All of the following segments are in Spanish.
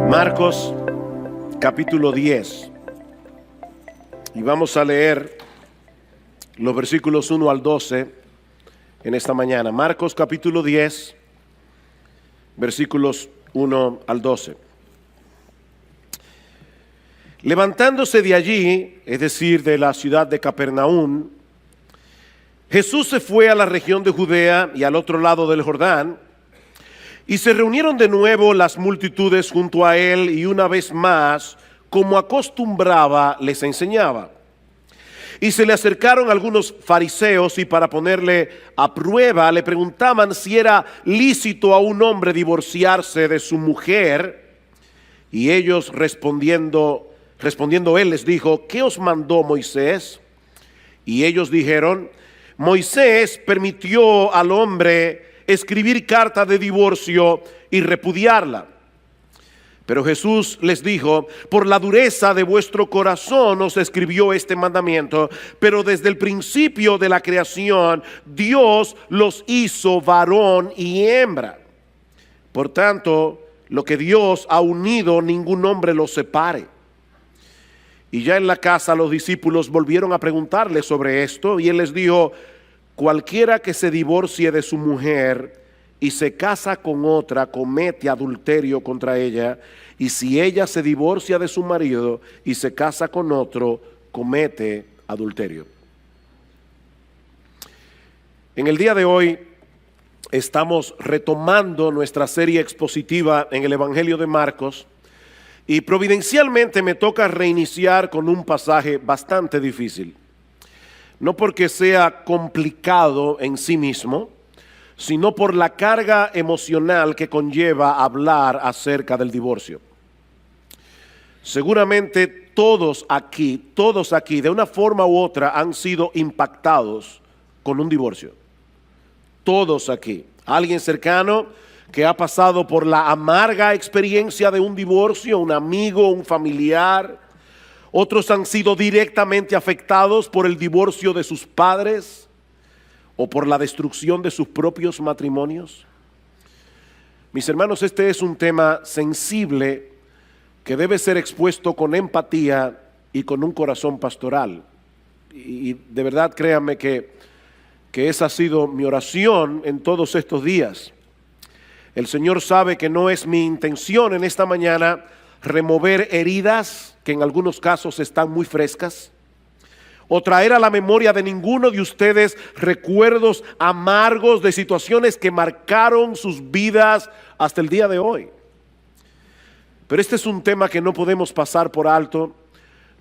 Marcos capítulo 10 y vamos a leer los versículos 1 al 12 en esta mañana. Marcos capítulo 10 versículos 1 al 12. Levantándose de allí, es decir, de la ciudad de Capernaum, Jesús se fue a la región de Judea y al otro lado del Jordán, y se reunieron de nuevo las multitudes junto a él, y una vez más, como acostumbraba, les enseñaba. Y se le acercaron algunos fariseos, y para ponerle a prueba, le preguntaban si era lícito a un hombre divorciarse de su mujer. Y ellos respondiendo él les dijo: ¿qué os mandó Moisés? Y ellos dijeron: Moisés permitió al hombre escribir carta de divorcio y repudiarla. Pero Jesús les dijo: por la dureza de vuestro corazón os escribió este mandamiento, pero desde el principio de la creación Dios los hizo varón y hembra. Por tanto, lo que Dios ha unido, ningún hombre lo separe. Y ya en la casa los discípulos volvieron a preguntarle sobre esto, y él les dijo: cualquiera que se divorcie de su mujer y se casa con otra, comete adulterio contra ella, y si ella se divorcia de su marido y se casa con otro, comete adulterio. En el día de hoy estamos retomando nuestra serie expositiva en el Evangelio de Marcos, y providencialmente me toca reiniciar con un pasaje bastante difícil. No porque sea complicado en sí mismo, sino por la carga emocional que conlleva hablar acerca del divorcio. Seguramente todos aquí, de una forma u otra, han sido impactados con un divorcio. Todos aquí. Alguien cercano que ha pasado por la amarga experiencia de un divorcio, un amigo, un familiar. Otros han sido directamente afectados por el divorcio de sus padres o por la destrucción de sus propios matrimonios. Mis hermanos, este es un tema sensible que debe ser expuesto con empatía y con un corazón pastoral. Y de verdad, créanme que esa ha sido mi oración en todos estos días. El Señor sabe que no es mi intención en esta mañana remover heridas que en algunos casos están muy frescas, o traer a la memoria de ninguno de ustedes recuerdos amargos de situaciones que marcaron sus vidas hasta el día de hoy. Pero este es un tema que no podemos pasar por alto,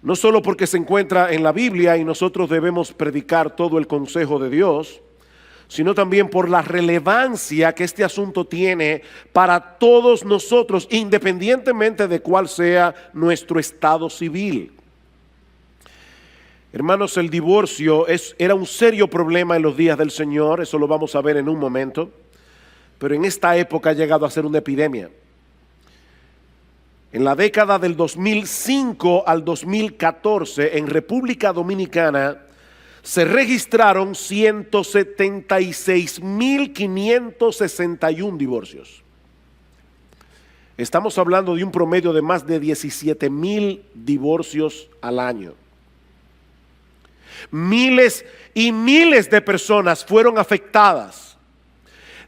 no solo porque se encuentra en la Biblia y nosotros debemos predicar todo el consejo de Dios, sino también por la relevancia que este asunto tiene para todos nosotros, independientemente de cuál sea nuestro estado civil. Hermanos, el divorcio era un serio problema en los días del Señor, eso lo vamos a ver en un momento, pero en esta época ha llegado a ser una epidemia. En la década del 2005 al 2014, en República Dominicana, se registraron 176.561 divorcios. Estamos hablando de un promedio de más de 17,000 divorcios al año. Miles y miles de personas fueron afectadas,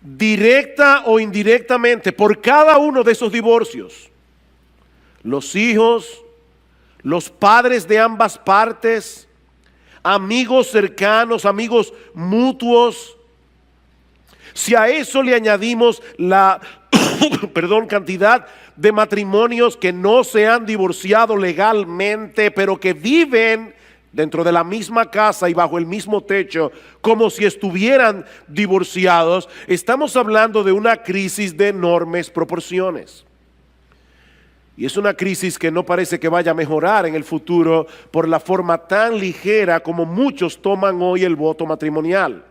directa o indirectamente, por cada uno de esos divorcios. Los hijos, los padres de ambas partes, amigos cercanos, amigos mutuos. Si a eso le añadimos la cantidad de matrimonios que no se han divorciado legalmente, pero que viven dentro de la misma casa y bajo el mismo techo como si estuvieran divorciados, estamos hablando de una crisis de enormes proporciones. Y es una crisis que no parece que vaya a mejorar en el futuro por la forma tan ligera como muchos toman hoy el voto matrimonial.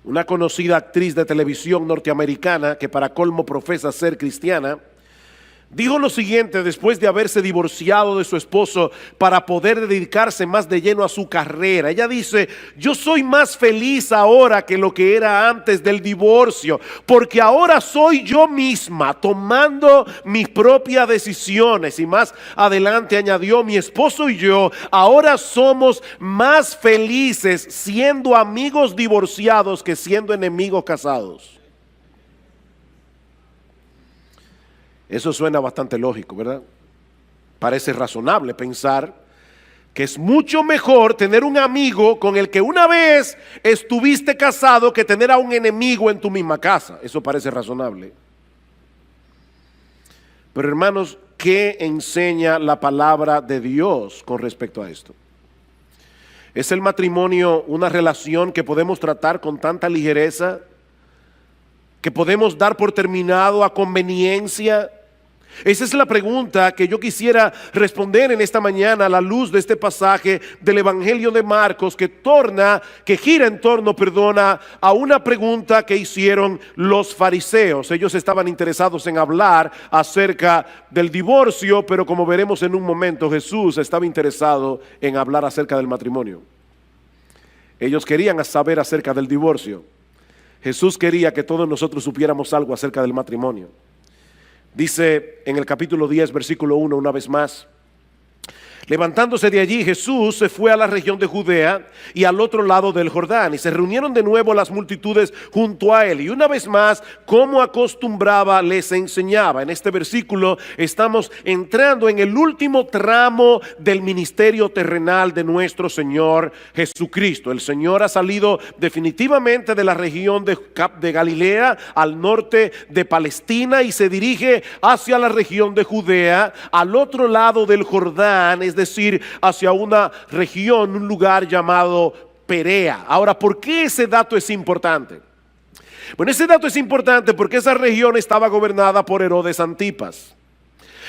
Una conocida actriz de televisión norteamericana, que para colmo profesa ser cristiana, Dijo lo siguiente después de haberse divorciado de su esposo para poder dedicarse más de lleno a su carrera. Ella dice: yo soy más feliz ahora que lo que era antes del divorcio, porque ahora soy yo misma tomando mis propias decisiones. Y más adelante añadió: mi esposo y yo ahora somos más felices siendo amigos divorciados que siendo enemigos casados. Eso suena bastante lógico, ¿verdad? Parece razonable pensar que es mucho mejor tener un amigo con el que una vez estuviste casado que tener a un enemigo en tu misma casa. Eso parece razonable. Pero hermanos, ¿qué enseña la palabra de Dios con respecto a esto? ¿Es el matrimonio una relación que podemos tratar con tanta ligereza, que podemos dar por terminado a conveniencia? Esa es la pregunta que yo quisiera responder en esta mañana a la luz de este pasaje del Evangelio de Marcos, que gira en torno, a una pregunta que hicieron los fariseos. Ellos estaban interesados en hablar acerca del divorcio, pero como veremos en un momento, Jesús estaba interesado en hablar acerca del matrimonio. Ellos querían saber acerca del divorcio. Jesús quería que todos nosotros supiéramos algo acerca del matrimonio. Dice en el capítulo 10, versículo 1, una vez más: levantándose de allí, Jesús se fue a la región de Judea y al otro lado del Jordán, y se reunieron de nuevo las multitudes junto a él, y una vez más, como acostumbraba, les enseñaba. En este versículo estamos entrando en el último tramo del ministerio terrenal de nuestro Señor Jesucristo. El Señor ha salido definitivamente de la región de Galilea, al norte de Palestina, y se dirige hacia la región de Judea, al otro lado del Jordán, es decir, hacia una región, un lugar llamado Perea. Ahora, ¿por qué ese dato es importante? Bueno, ese dato es importante porque esa región estaba gobernada por Herodes Antipas.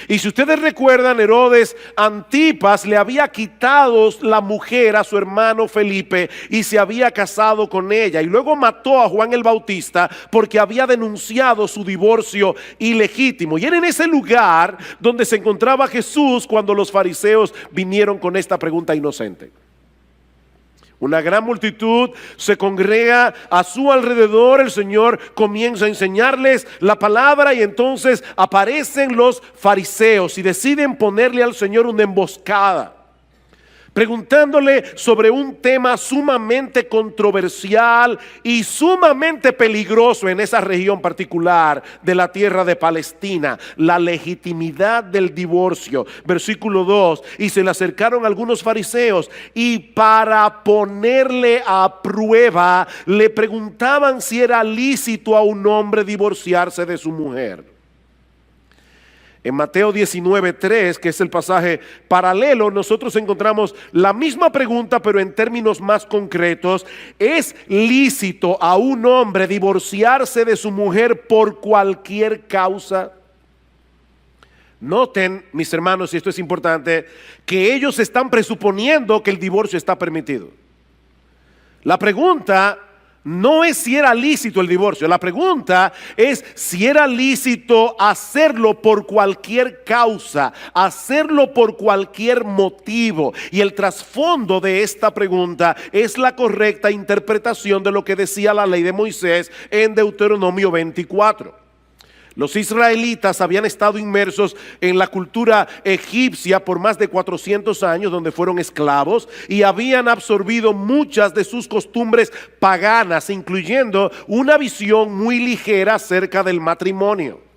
Y si ustedes recuerdan, Herodes Antipas le había quitado la mujer a su hermano Felipe y se había casado con ella, y luego mató a Juan el Bautista porque había denunciado su divorcio ilegítimo. Y era en ese lugar donde se encontraba Jesús cuando los fariseos vinieron con esta pregunta inocente. Una gran multitud se congrega a su alrededor. El Señor comienza a enseñarles la palabra, y entonces aparecen los fariseos y deciden ponerle al Señor una emboscada, preguntándole sobre un tema sumamente controversial y sumamente peligroso en esa región particular de la tierra de Palestina: la legitimidad del divorcio. Versículo 2: y se le acercaron algunos fariseos, y para ponerle a prueba le preguntaban si era lícito a un hombre divorciarse de su mujer. En Mateo 19:3, que es el pasaje paralelo, nosotros encontramos la misma pregunta, pero en términos más concretos: ¿es lícito a un hombre divorciarse de su mujer por cualquier causa? Noten, mis hermanos, y esto es importante, que ellos están presuponiendo que el divorcio está permitido. La pregunta no es si era lícito el divorcio, la pregunta es si era lícito hacerlo por cualquier causa, hacerlo por cualquier motivo. Y el trasfondo de esta pregunta es la correcta interpretación de lo que decía la ley de Moisés en Deuteronomio 24. Los israelitas habían estado inmersos en la cultura egipcia por más de 400 años, donde fueron esclavos, y habían absorbido muchas de sus costumbres paganas, incluyendo una visión muy ligera acerca del matrimonio.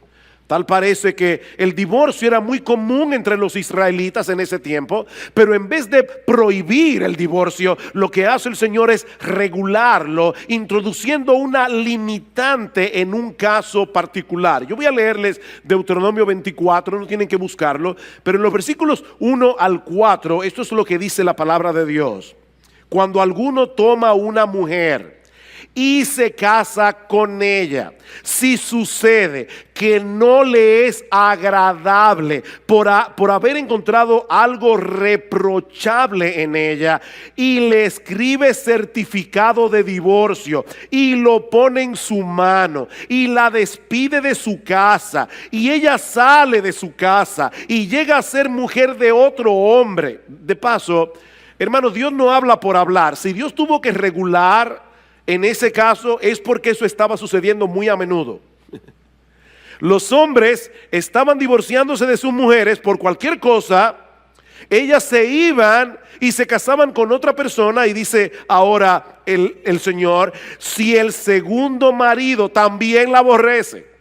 Tal parece que el divorcio era muy común entre los israelitas en ese tiempo, pero en vez de prohibir el divorcio, lo que hace el Señor es regularlo, introduciendo una limitante en un caso particular. Yo voy a leerles Deuteronomio 24, no tienen que buscarlo, pero en los versículos 1 al 4, esto es lo que dice la palabra de Dios: cuando alguno toma una mujer y se casa con ella, si sucede que no le es agradable por haber encontrado algo reprochable en ella, y le escribe certificado de divorcio y lo pone en su mano y la despide de su casa, y ella sale de su casa y llega a ser mujer de otro hombre. De paso, hermanos, Dios no habla por hablar. Si Dios tuvo que regular en ese caso, es porque eso estaba sucediendo muy a menudo. Los hombres estaban divorciándose de sus mujeres por cualquier cosa. Ellas se iban y se casaban con otra persona, y dice ahora el Señor: si el segundo marido también la aborrece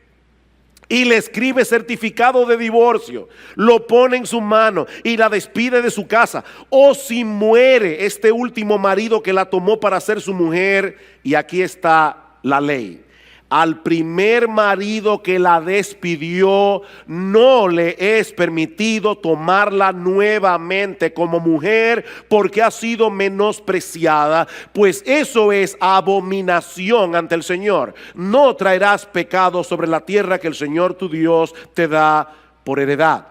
y le escribe certificado de divorcio, lo pone en su mano y la despide de su casa, o si muere este último marido que la tomó para ser su mujer, y aquí está la ley: al primer marido que la despidió no le es permitido tomarla nuevamente como mujer, porque ha sido menospreciada, pues eso es abominación ante el Señor. No traerás pecado sobre la tierra que el Señor tu Dios te da por heredad.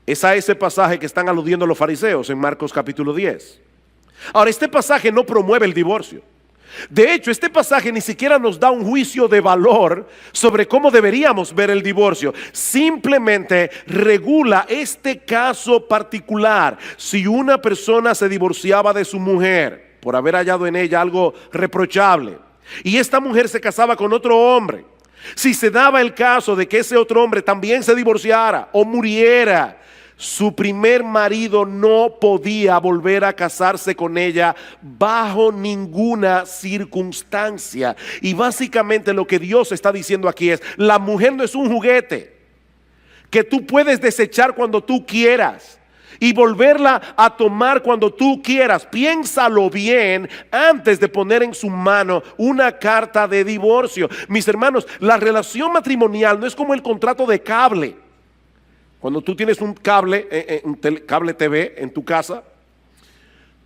Es a ese pasaje que están aludiendo los fariseos en Marcos capítulo 10. Ahora, este pasaje no promueve el divorcio. De hecho, este pasaje ni siquiera nos da un juicio de valor sobre cómo deberíamos ver el divorcio. Simplemente regula este caso particular. Si una persona se divorciaba de su mujer por haber hallado en ella algo reprochable, y esta mujer se casaba con otro hombre, si se daba el caso de que ese otro hombre también se divorciara o muriera, su primer marido no podía volver a casarse con ella bajo ninguna circunstancia. Y básicamente lo que Dios está diciendo aquí es: la mujer no es un juguete que tú puedes desechar cuando tú quieras y volverla a tomar cuando tú quieras. Piénsalo bien antes de poner en su mano una carta de divorcio. Mis hermanos, la relación matrimonial no es como el contrato de cable. Cuando tú tienes un cable, cable TV en tu casa,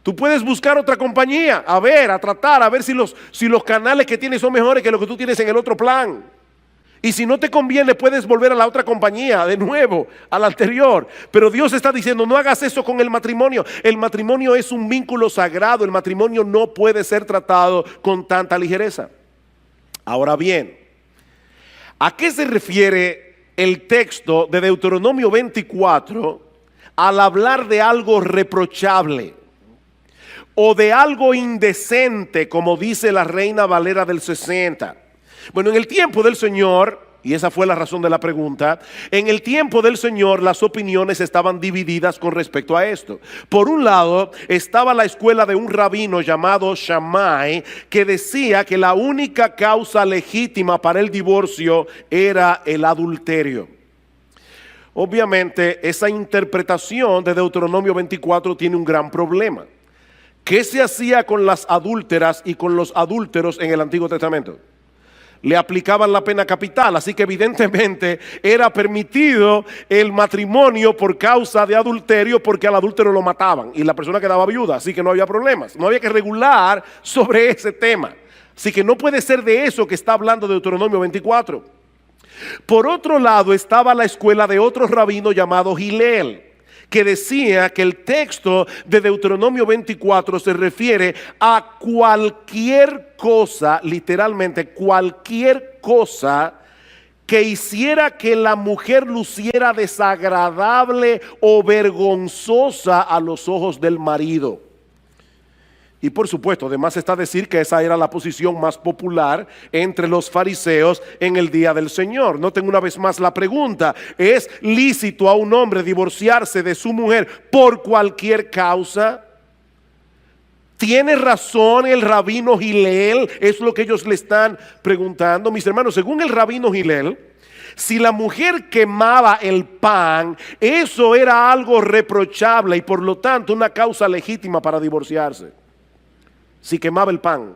tú puedes buscar otra compañía, a tratar, a ver si los canales que tienes son mejores que los que tú tienes en el otro plan. Y si no te conviene, puedes volver a la otra compañía, de nuevo, a la anterior. Pero Dios está diciendo: no hagas eso con el matrimonio. El matrimonio es un vínculo sagrado. El matrimonio no puede ser tratado con tanta ligereza. Ahora bien, ¿a qué se refiere el texto de Deuteronomio 24 al hablar de algo reprochable o de algo indecente, como dice la Reina Valera del 60? Bueno, en el tiempo del Señor, y esa fue la razón de la pregunta, en el tiempo del Señor las opiniones estaban divididas con respecto a esto. Por un lado estaba la escuela de un rabino llamado Shammai, que decía que la única causa legítima para el divorcio era el adulterio. Obviamente esa interpretación de Deuteronomio 24 tiene un gran problema. ¿Qué se hacía con las adúlteras y con los adúlteros en el Antiguo Testamento? Le aplicaban la pena capital, así que evidentemente era permitido el matrimonio por causa de adulterio, porque al adúltero lo mataban y la persona quedaba viuda, así que no había problemas, no había que regular sobre ese tema. Así que no puede ser de eso que está hablando Deuteronomio 24. Por otro lado estaba la escuela de otro rabino llamado Hillel, que decía que el texto de Deuteronomio 24 se refiere a cualquier cosa, literalmente cualquier cosa que hiciera que la mujer luciera desagradable o vergonzosa a los ojos del marido. Y por supuesto, además está decir que esa era la posición más popular entre los fariseos en el día del Señor. Noten una vez más la pregunta: ¿es lícito a un hombre divorciarse de su mujer por cualquier causa? ¿Tiene razón el rabino Hillel? Es lo que ellos le están preguntando. Mis hermanos, según el rabino Hillel, si la mujer quemaba el pan, eso era algo reprochable y por lo tanto una causa legítima para divorciarse. Si quemaba el pan.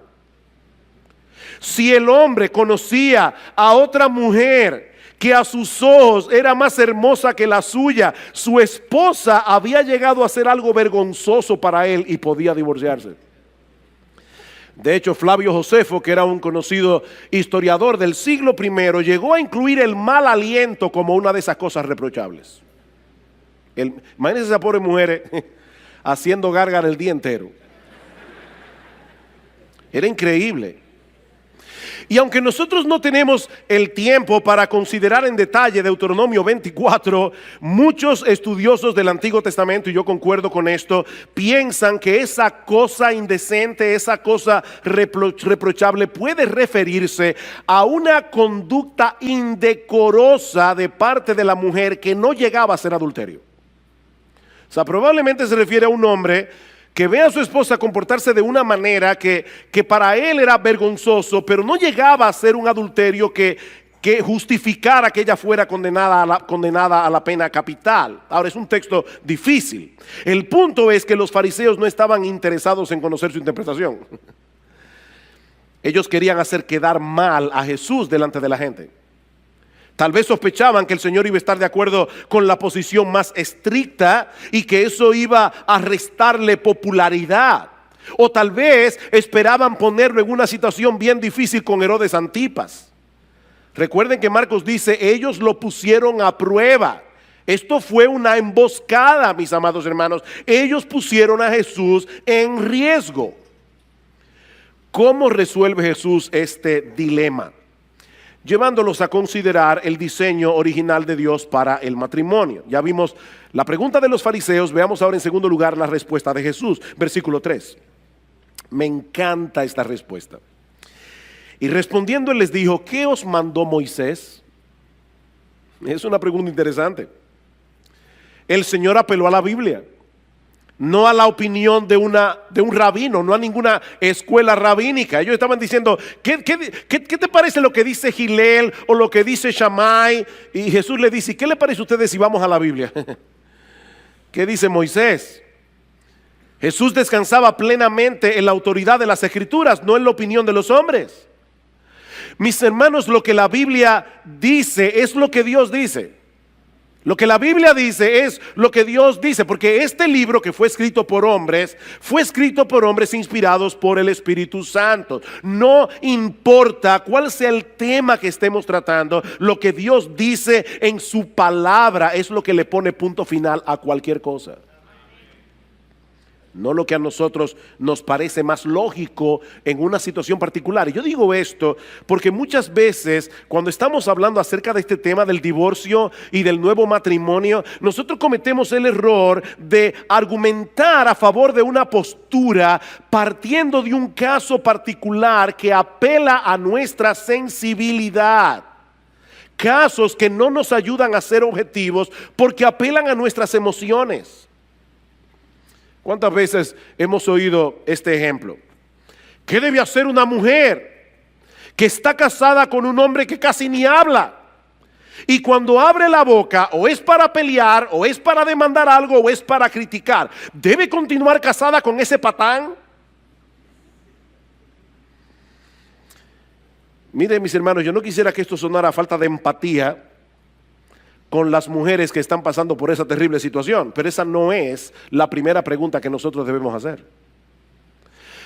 Si el hombre conocía a otra mujer que a sus ojos era más hermosa que la suya, su esposa había llegado a hacer algo vergonzoso para él y podía divorciarse. De hecho, Flavio Josefo, que era un conocido historiador del siglo I, llegó a incluir el mal aliento como una de esas cosas reprochables. Imagínense esa pobre mujer haciendo gárgara el día entero. Era increíble. Y aunque nosotros no tenemos el tiempo para considerar en detalle Deuteronomio 24, muchos estudiosos del Antiguo Testamento, y yo concuerdo con esto, piensan que esa cosa indecente, esa cosa reprochable puede referirse a una conducta indecorosa de parte de la mujer que no llegaba a ser adulterio. O sea, probablemente se refiere a un hombre que ve a su esposa comportarse de una manera que para él era vergonzoso, pero no llegaba a ser un adulterio que justificara que ella fuera condenada a la pena capital. Ahora, es un texto difícil. El punto es que los fariseos no estaban interesados en conocer su interpretación. Ellos querían hacer quedar mal a Jesús delante de la gente. Tal vez sospechaban que el Señor iba a estar de acuerdo con la posición más estricta y que eso iba a restarle popularidad. O tal vez esperaban ponerlo en una situación bien difícil con Herodes Antipas. Recuerden que Marcos dice, ellos lo pusieron a prueba. Esto fue una emboscada, mis amados hermanos. Ellos pusieron a Jesús en riesgo. ¿Cómo resuelve Jesús este dilema? Llevándolos a considerar el diseño original de Dios para el matrimonio. Ya vimos la pregunta de los fariseos, veamos ahora en segundo lugar la respuesta de Jesús. Versículo 3. Me encanta esta respuesta. Y respondiendo él les dijo, ¿qué os mandó Moisés? Es una pregunta interesante. El Señor apeló a la Biblia, no a la opinión de un rabino, no a ninguna escuela rabínica. Ellos estaban diciendo, ¿qué te parece lo que dice Gilel o lo que dice Shammai? Y Jesús le dice, ¿qué le parece a ustedes si vamos a la Biblia? ¿Qué dice Moisés? Jesús descansaba plenamente en la autoridad de las Escrituras, no en la opinión de los hombres. Mis hermanos, lo que la Biblia dice es lo que Dios dice. Lo que la Biblia dice es lo que Dios dice, porque este libro que fue escrito por hombres inspirados por el Espíritu Santo. No importa cuál sea el tema que estemos tratando, lo que Dios dice en su palabra es lo que le pone punto final a cualquier cosa. No lo que a nosotros nos parece más lógico en una situación particular. Y yo digo esto porque muchas veces cuando estamos hablando acerca de este tema del divorcio y del nuevo matrimonio, nosotros cometemos el error de argumentar a favor de una postura partiendo de un caso particular que apela a nuestra sensibilidad. Casos que no nos ayudan a ser objetivos porque apelan a nuestras emociones. ¿Cuántas veces hemos oído este ejemplo? ¿Qué debe hacer una mujer que está casada con un hombre que casi ni habla? Y cuando abre la boca, o es para pelear, o es para demandar algo, o es para criticar, ¿debe continuar casada con ese patán? Miren, mis hermanos, yo no quisiera que esto sonara a falta de empatía con las mujeres que están pasando por esa terrible situación, pero esa no es la primera pregunta que nosotros debemos hacer.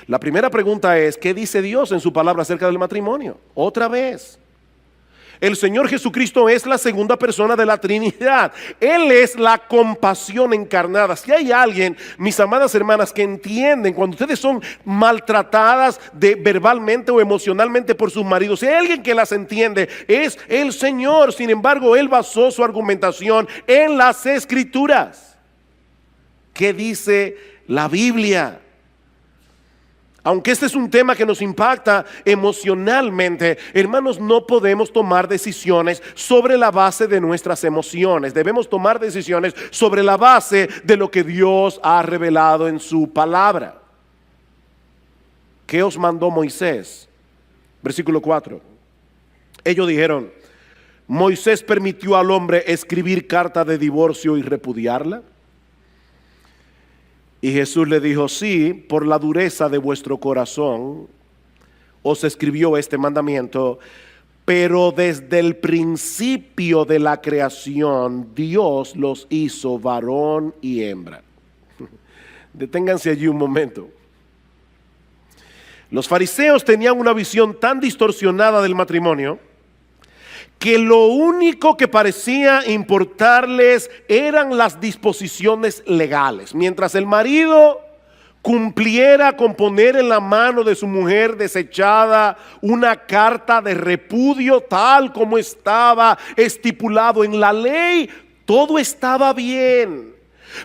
La primera pregunta es, ¿qué dice Dios en su palabra acerca del matrimonio? Otra vez, el Señor Jesucristo es la segunda persona de la Trinidad. Él es la compasión encarnada. Si hay alguien, mis amadas hermanas, que entienden cuando ustedes son maltratadas verbalmente o emocionalmente por sus maridos, si hay alguien que las entiende, es el Señor. Sin embargo, Él basó su argumentación en las Escrituras. ¿Qué dice la Biblia? Aunque este es un tema que nos impacta emocionalmente, hermanos, no podemos tomar decisiones sobre la base de nuestras emociones. Debemos tomar decisiones sobre la base de lo que Dios ha revelado en su palabra. ¿Qué os mandó Moisés? Versículo 4. Ellos dijeron, ¿Moisés permitió al hombre escribir carta de divorcio y repudiarla? Y Jesús le dijo, sí, por la dureza de vuestro corazón os escribió este mandamiento, pero desde el principio de la creación Dios los hizo varón y hembra. Deténganse allí un momento. Los fariseos tenían una visión tan distorsionada del matrimonio que lo único que parecía importarles eran las disposiciones legales. Mientras el marido cumpliera con poner en la mano de su mujer desechada una carta de repudio tal como estaba estipulado en la ley, todo estaba bien.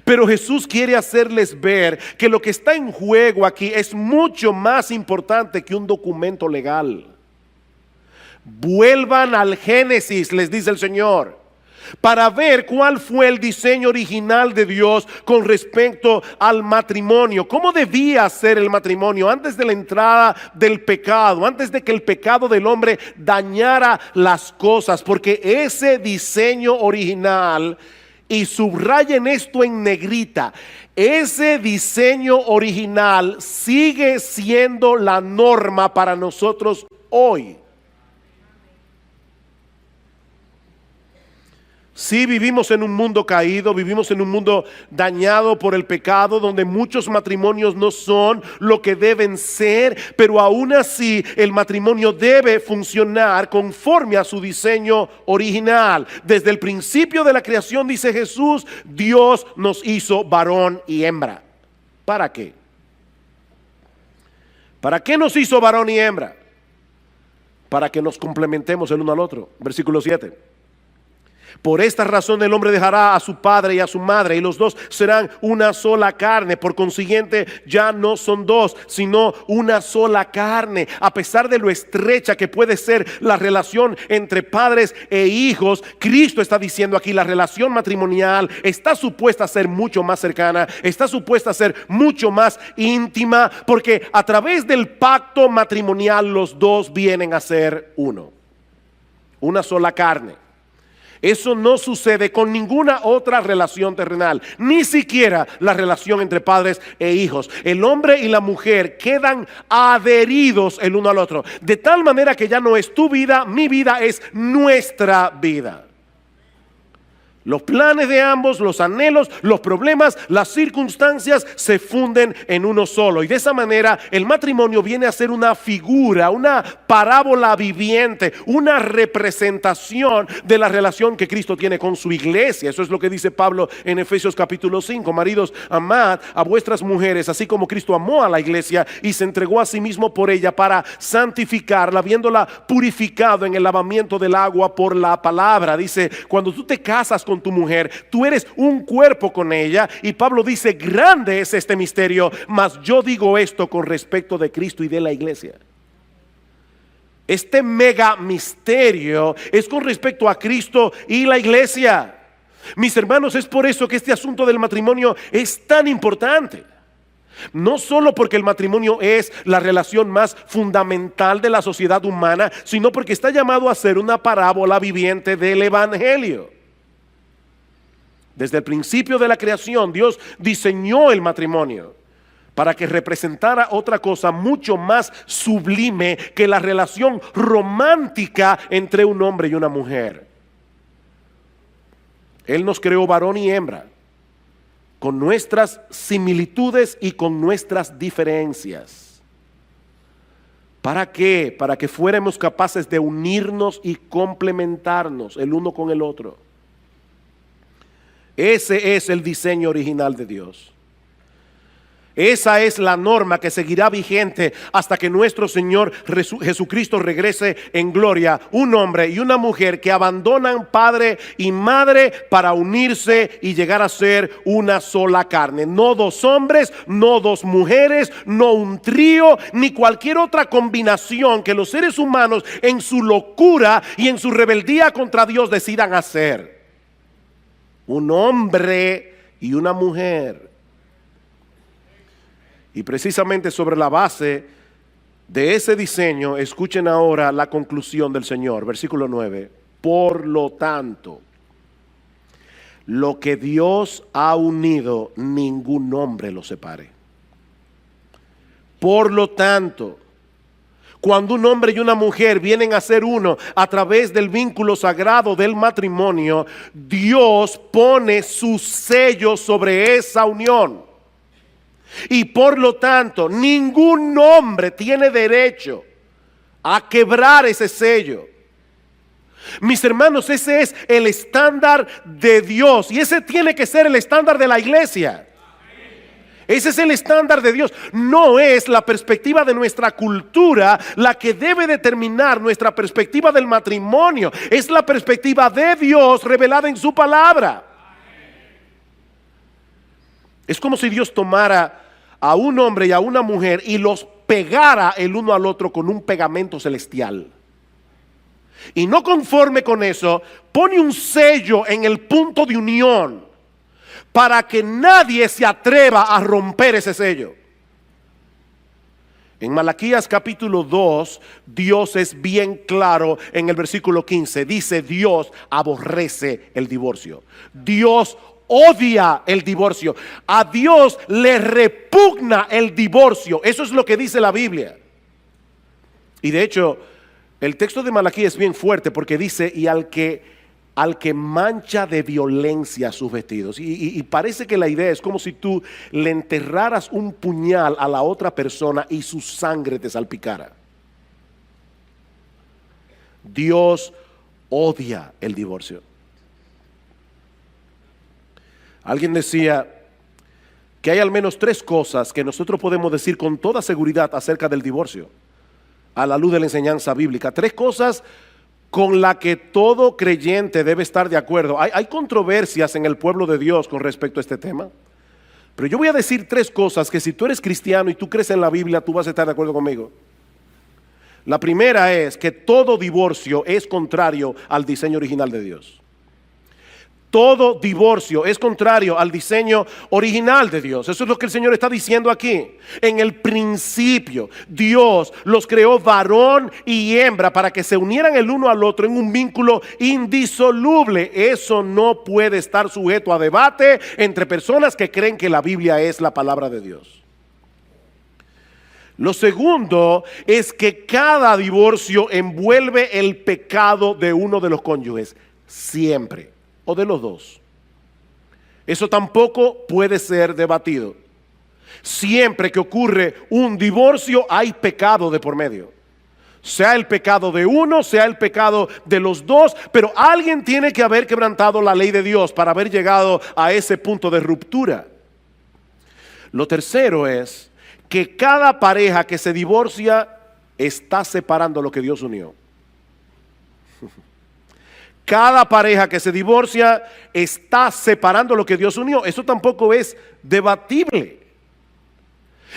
Pero Jesús quiere hacerles ver que lo que está en juego aquí es mucho más importante que un documento legal. Vuelvan al Génesis, les dice el Señor, para ver cuál fue el diseño original de Dios con respecto al matrimonio. ¿Cómo debía ser el matrimonio antes de la entrada del pecado, antes de que el pecado del hombre dañara las cosas? Porque ese diseño original, y subrayen esto en negrita, ese diseño original sigue siendo la norma para nosotros hoy. Sí, vivimos en un mundo caído, vivimos en un mundo dañado por el pecado, donde muchos matrimonios no son lo que deben ser, pero aún así el matrimonio debe funcionar conforme a su diseño original. Desde el principio de la creación, dice Jesús, Dios nos hizo varón y hembra. ¿Para qué? ¿Para qué nos hizo varón y hembra? Para que nos complementemos el uno al otro. Versículo 7. Por esta razón el hombre dejará a su padre y a su madre, y los dos serán una sola carne. Por consiguiente, ya no son dos, sino una sola carne. A pesar de lo estrecha que puede ser la relación entre padres e hijos, Cristo está diciendo aquí, la relación matrimonial está supuesta a ser mucho más cercana, está supuesta a ser mucho más íntima, porque a través del pacto matrimonial los dos vienen a ser uno, una sola carne. Eso no sucede con ninguna otra relación terrenal, ni siquiera la relación entre padres e hijos. El hombre y la mujer quedan adheridos el uno al otro, de tal manera que ya no es tu vida, mi vida, es nuestra vida. Los planes de ambos, los anhelos, los problemas, las circunstancias se funden en uno solo. Y de esa manera el matrimonio viene a ser una figura, una parábola viviente, una representación de la relación que Cristo tiene con su iglesia. Eso es lo que dice Pablo en Efesios capítulo 5. Maridos, amad a vuestras mujeres, así como Cristo amó a la iglesia y se entregó a sí mismo por ella para santificarla, habiéndola purificado en el lavamiento del agua por la palabra. Dice, cuando tú te casas con tu mujer, tú eres un cuerpo con ella, y Pablo dice, grande es este misterio, mas yo digo esto con respecto de Cristo y de la iglesia. Este mega misterio es con respecto a Cristo y la iglesia. Mis hermanos, es por eso que este asunto del matrimonio es tan importante. No solo porque el matrimonio es la relación más fundamental de la sociedad humana, sino porque está llamado a ser una parábola viviente del evangelio. Desde el principio de la creación, Dios diseñó el matrimonio para que representara otra cosa mucho más sublime que la relación romántica entre un hombre y una mujer. Él nos creó varón y hembra, con nuestras similitudes y con nuestras diferencias. ¿Para qué? Para que fuéramos capaces de unirnos y complementarnos el uno con el otro. Ese es el diseño original de Dios. Esa es la norma que seguirá vigente hasta que nuestro Señor Jesucristo regrese en gloria. Un hombre y una mujer que abandonan padre y madre para unirse y llegar a ser una sola carne. No dos hombres, no dos mujeres, no un trío, ni cualquier otra combinación que los seres humanos en su locura y en su rebeldía contra Dios decidan hacer. Un hombre y una mujer. Y precisamente sobre la base de ese diseño, escuchen ahora la conclusión del Señor, versículo 9. Por lo tanto, lo que Dios ha unido, ningún hombre lo separe. Por lo tanto, cuando un hombre y una mujer vienen a ser uno a través del vínculo sagrado del matrimonio, Dios pone su sello sobre esa unión. Y por lo tanto, ningún hombre tiene derecho a quebrar ese sello. Mis hermanos, ese es el estándar de Dios y ese tiene que ser el estándar de la iglesia. Ese es el estándar de Dios. No es la perspectiva de nuestra cultura la que debe determinar nuestra perspectiva del matrimonio. Es la perspectiva de Dios revelada en su palabra. Es como si Dios tomara a un hombre y a una mujer y los pegara el uno al otro con un pegamento celestial. Y no conforme con eso, pone un sello en el punto de unión para que nadie se atreva a romper ese sello. En Malaquías capítulo 2, Dios es bien claro en el versículo 15. Dice: Dios aborrece el divorcio. Dios odia el divorcio. A Dios le repugna el divorcio. Eso es lo que dice la Biblia. Y de hecho, el texto de Malaquías es bien fuerte porque dice: y al que mancha de violencia sus vestidos. Y parece que la idea es como si tú le enterraras un puñal a la otra persona y su sangre te salpicara. Dios odia el divorcio. Alguien decía que hay al menos 3 cosas que nosotros podemos decir con toda seguridad acerca del divorcio, a la luz de la enseñanza bíblica. 3 cosas con las que todo creyente debe estar de acuerdo. Hay controversias en el pueblo de Dios con respecto a este tema, pero yo voy a decir 3 cosas que si tú eres cristiano y tú crees en la Biblia, tú vas a estar de acuerdo conmigo. La primera es que todo divorcio es contrario al diseño original de Dios. Todo divorcio es contrario al diseño original de Dios. Eso es lo que el Señor está diciendo aquí. En el principio, Dios los creó varón y hembra para que se unieran el uno al otro en un vínculo indisoluble. Eso no puede estar sujeto a debate entre personas que creen que la Biblia es la palabra de Dios. Lo segundo es que cada divorcio envuelve el pecado de uno de los cónyuges, siempre. O de los dos. Eso tampoco puede ser debatido. Siempre que ocurre un divorcio hay pecado de por medio. Sea el pecado de uno, sea el pecado de los dos, pero alguien tiene que haber quebrantado la ley de Dios para haber llegado a ese punto de ruptura. Lo tercero es que cada pareja que se divorcia está separando lo que Dios unió. Cada pareja que se divorcia está separando lo que Dios unió. Eso tampoco es debatible.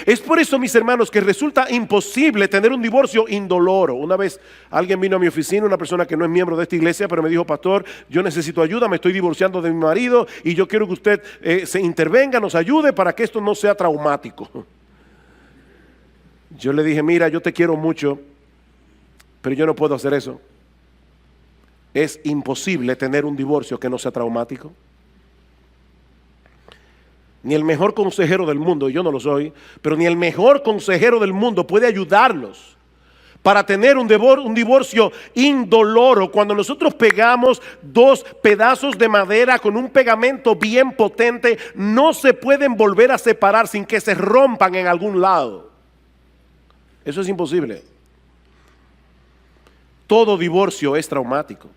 Es por eso, mis hermanos, que resulta imposible tener un divorcio indoloro. Una vez alguien vino a mi oficina, una persona que no es miembro de esta iglesia, pero me dijo: pastor, yo necesito ayuda, me estoy divorciando de mi marido y yo quiero que usted se intervenga, nos ayude para que esto no sea traumático. Yo le dije: mira, yo te quiero mucho, pero yo no puedo hacer eso. Es imposible tener un divorcio que no sea traumático. Ni el mejor consejero del mundo, y yo no lo soy, pero ni el mejor consejero del mundo puede ayudarlos para tener un divorcio indoloro. Cuando nosotros pegamos 2 pedazos de madera con un pegamento bien potente, no se pueden volver a separar sin que se rompan en algún lado. Eso es imposible. Todo divorcio es traumático,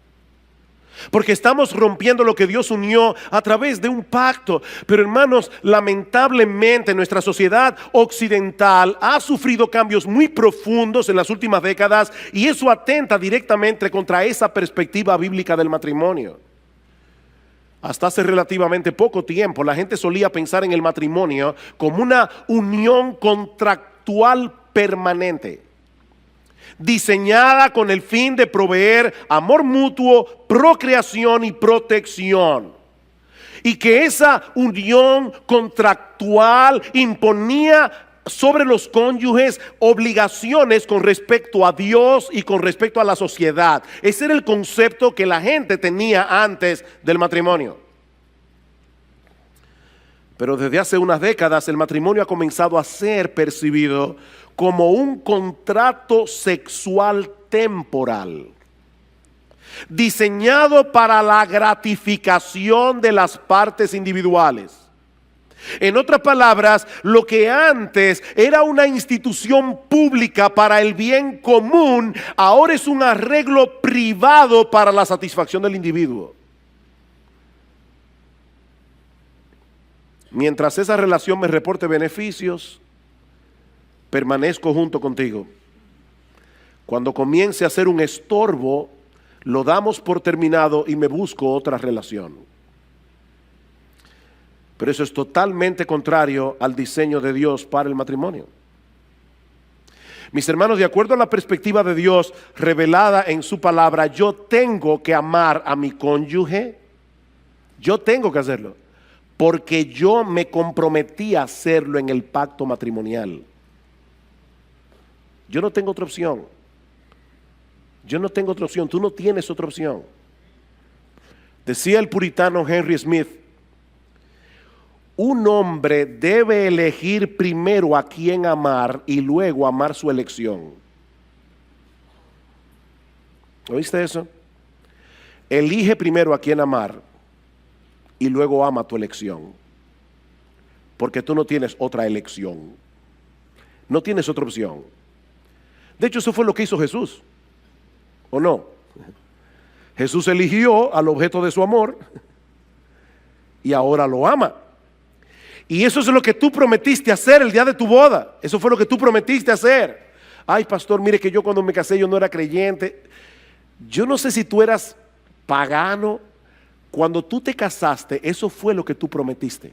porque estamos rompiendo lo que Dios unió a través de un pacto. Pero hermanos, lamentablemente nuestra sociedad occidental ha sufrido cambios muy profundos en las últimas décadas y eso atenta directamente contra esa perspectiva bíblica del matrimonio. Hasta hace relativamente poco tiempo la gente solía pensar en el matrimonio como una unión contractual permanente, diseñada con el fin de proveer amor mutuo, procreación y protección. Y que esa unión contractual imponía sobre los cónyuges obligaciones con respecto a Dios y con respecto a la sociedad. Ese era el concepto que la gente tenía antes del matrimonio. Pero desde hace unas décadas el matrimonio ha comenzado a ser percibido como un contrato sexual temporal, diseñado para la gratificación de las partes individuales En otras palabras, lo que antes era una institución pública para el bien común, ahora es un arreglo privado para la satisfacción del individuo. Mientras esa relación me reporte beneficios, permanezco junto contigo. Cuando comience a ser un estorbo, lo damos por terminado y me busco otra relación. Pero eso es totalmente contrario al diseño de Dios para el matrimonio. Mis hermanos, de acuerdo a la perspectiva de Dios revelada en su palabra, yo tengo que amar a mi cónyuge. Yo tengo que hacerlo, porque yo me comprometí a hacerlo en el pacto matrimonial. Yo no tengo otra opción. Yo no tengo otra opción. Tú no tienes otra opción. Decía el puritano Henry Smith: un hombre debe elegir primero a quién amar y luego amar su elección. ¿Oíste eso? Elige primero a quién amar y luego ama tu elección. Porque tú no tienes otra elección. No tienes otra opción. De hecho, eso fue lo que hizo Jesús. ¿O no? Jesús eligió al objeto de su amor y ahora lo ama. Y eso es lo que tú prometiste hacer el día de tu boda. Eso fue lo que tú prometiste hacer. Ay, pastor, mire que yo cuando me casé yo no era creyente. Yo no sé si tú eras pagano. Cuando tú te casaste, eso fue lo que tú prometiste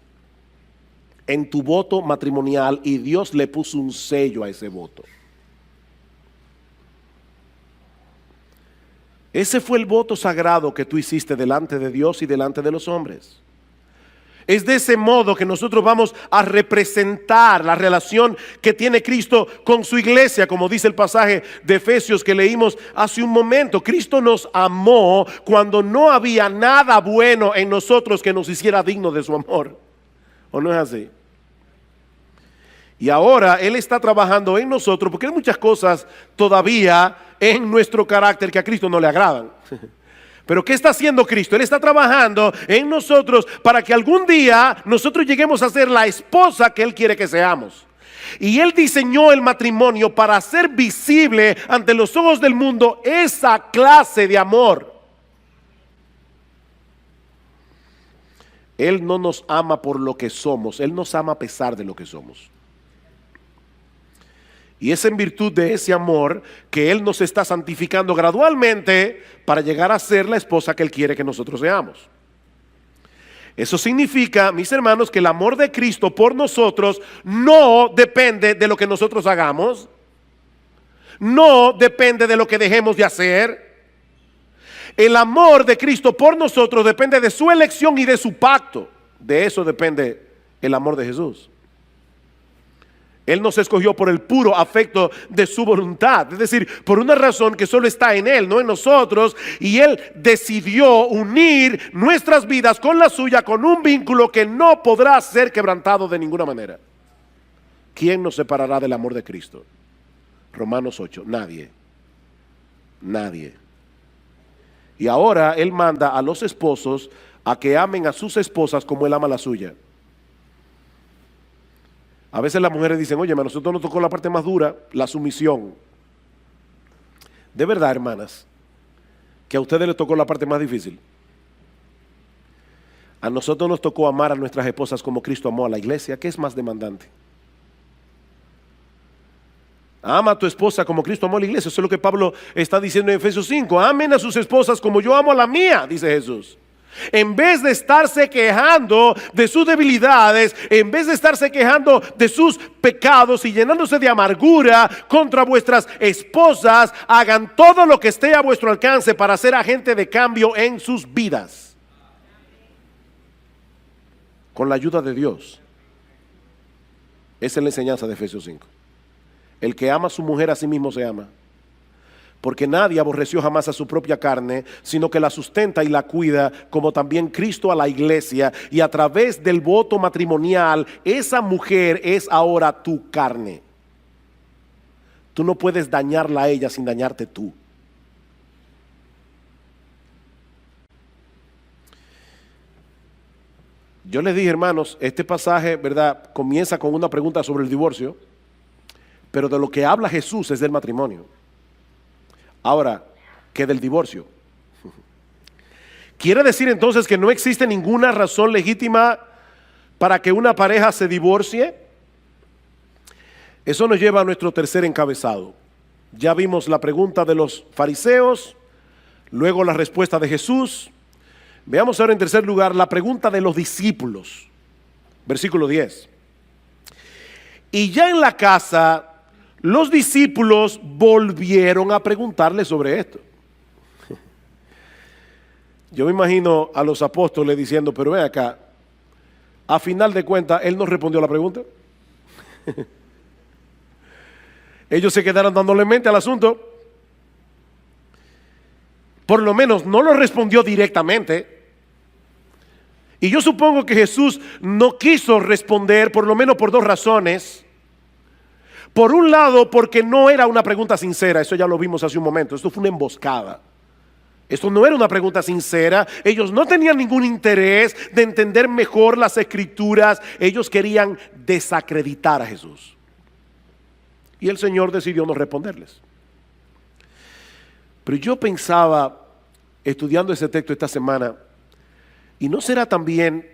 en tu voto matrimonial, y Dios le puso un sello a ese voto. Ese fue el voto sagrado que tú hiciste delante de Dios y delante de los hombres. Es de ese modo que nosotros vamos a representar la relación que tiene Cristo con su iglesia, como dice el pasaje de Efesios que leímos hace un momento. Cristo nos amó cuando no había nada bueno en nosotros que nos hiciera dignos de su amor. ¿O no es así? Y ahora Él está trabajando en nosotros, porque hay muchas cosas todavía en nuestro carácter que a Cristo no le agradan. Pero ¿qué está haciendo Cristo? Él está trabajando en nosotros para que algún día nosotros lleguemos a ser la esposa que Él quiere que seamos. Y Él diseñó el matrimonio para hacer visible ante los ojos del mundo esa clase de amor. Él no nos ama por lo que somos, Él nos ama a pesar de lo que somos. Y es en virtud de ese amor que Él nos está santificando gradualmente para llegar a ser la esposa que Él quiere que nosotros seamos. Eso significa, mis hermanos, que el amor de Cristo por nosotros no depende de lo que nosotros hagamos, no depende de lo que dejemos de hacer. El amor de Cristo por nosotros depende de su elección y de su pacto. De eso depende el amor de Jesús. Él nos escogió por el puro afecto de su voluntad, es decir, por una razón que solo está en Él, no en nosotros, y Él decidió unir nuestras vidas con la suya, con un vínculo que no podrá ser quebrantado de ninguna manera. ¿Quién nos separará del amor de Cristo? Romanos 8, nadie, nadie. Y ahora Él manda a los esposos a que amen a sus esposas como Él ama a la suya. A veces las mujeres dicen: oye, a nosotros nos tocó la parte más dura, la sumisión. De verdad, hermanas, que a ustedes les tocó la parte más difícil. A nosotros nos tocó amar a nuestras esposas como Cristo amó a la iglesia. ¿Qué es más demandante? Ama a tu esposa como Cristo amó a la iglesia. Eso es lo que Pablo está diciendo en Efesios 5. Amen a sus esposas como yo amo a la mía, dice Jesús. En vez de estarse quejando de sus debilidades, en vez de estarse quejando de sus pecados y llenándose de amargura contra vuestras esposas, hagan todo lo que esté a vuestro alcance para ser agente de cambio en sus vidas. Con la ayuda de Dios. Esa es la enseñanza de Efesios 5. El que ama a su mujer a sí mismo se ama. Porque nadie aborreció jamás a su propia carne, sino que la sustenta y la cuida, como también Cristo a la iglesia. Y a través del voto matrimonial, esa mujer es ahora tu carne. Tú no puedes dañarla a ella sin dañarte tú. Yo les dije, hermanos, este pasaje, ¿verdad?, comienza con una pregunta sobre el divorcio, pero de lo que habla Jesús es del matrimonio. Ahora, ¿qué del divorcio? ¿Quiere decir entonces que no existe ninguna razón legítima para que una pareja se divorcie? Eso nos lleva a nuestro tercer encabezado. Ya vimos la pregunta de los fariseos, luego la respuesta de Jesús. Veamos ahora en tercer lugar la pregunta de los discípulos. Versículo 10. Y ya en la casa, los discípulos volvieron a preguntarle sobre esto. Yo me imagino a los apóstoles diciendo, pero ven acá, a final de cuentas, él no respondió a la pregunta. Ellos se quedaron dándole mente al asunto. Por lo menos no lo respondió directamente. Y yo supongo que Jesús no quiso responder, por lo menos por dos razones. Por un lado, porque no era una pregunta sincera, eso ya lo vimos hace un momento, esto fue una emboscada. Esto no era una pregunta sincera, ellos no tenían ningún interés de entender mejor las escrituras, ellos querían desacreditar a Jesús. Y el Señor decidió no responderles. Pero yo pensaba, estudiando ese texto esta semana, ¿y no será también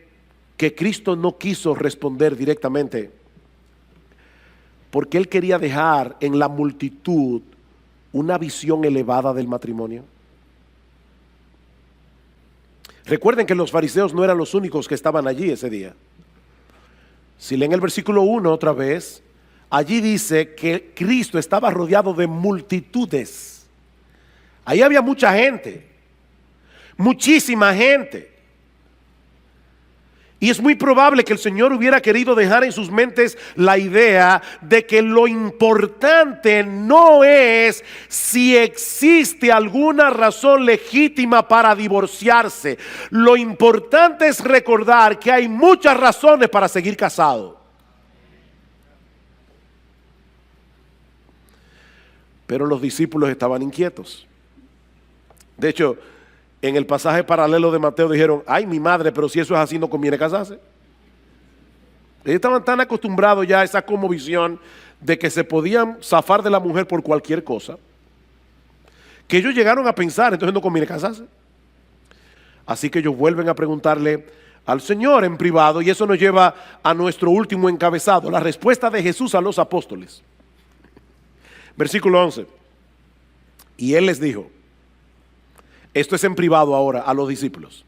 que Cristo no quiso responder directamente? Porque Él quería dejar en la multitud una visión elevada del matrimonio. Recuerden que los fariseos no eran los únicos que estaban allí ese día. Si leen el versículo 1 otra vez, allí dice que Cristo estaba rodeado de multitudes. Ahí había mucha gente, muchísima gente. Y es muy probable que el Señor hubiera querido dejar en sus mentes la idea de que lo importante no es si existe alguna razón legítima para divorciarse. Lo importante es recordar que hay muchas razones para seguir casado. Pero los discípulos estaban inquietos. De hecho, en el pasaje paralelo de Mateo dijeron, ay mi madre, pero si eso es así no conviene casarse. Ellos estaban tan acostumbrados ya a esa cosmovisión de que se podían zafar de la mujer por cualquier cosa, que ellos llegaron a pensar, entonces no conviene casarse. Así que ellos vuelven a preguntarle al Señor en privado, y eso nos lleva a nuestro último encabezado, la respuesta de Jesús a los apóstoles. Versículo 11. Y Él les dijo, esto es en privado ahora a los discípulos,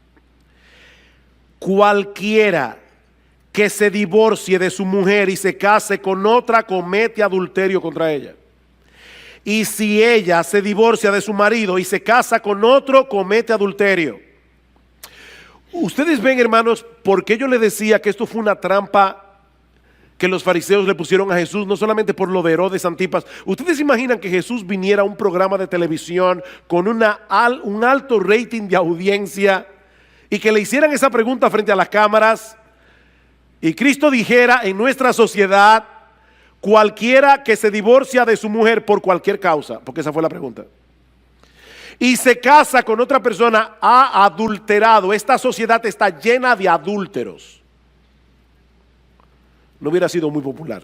cualquiera que se divorcie de su mujer y se case con otra comete adulterio contra ella. Y si ella se divorcia de su marido y se casa con otro, comete adulterio. Ustedes ven, hermanos, por qué yo les decía que esto fue una trampa que los fariseos le pusieron a Jesús, no solamente por lo de Herodes Antipas. ¿Ustedes imaginan que Jesús viniera a un programa de televisión con un alto rating de audiencia y que le hicieran esa pregunta frente a las cámaras? Y Cristo dijera, en nuestra sociedad, cualquiera que se divorcia de su mujer por cualquier causa, porque esa fue la pregunta, y se casa con otra persona, ha adulterado. Esta sociedad está llena de adúlteros. No hubiera sido muy popular.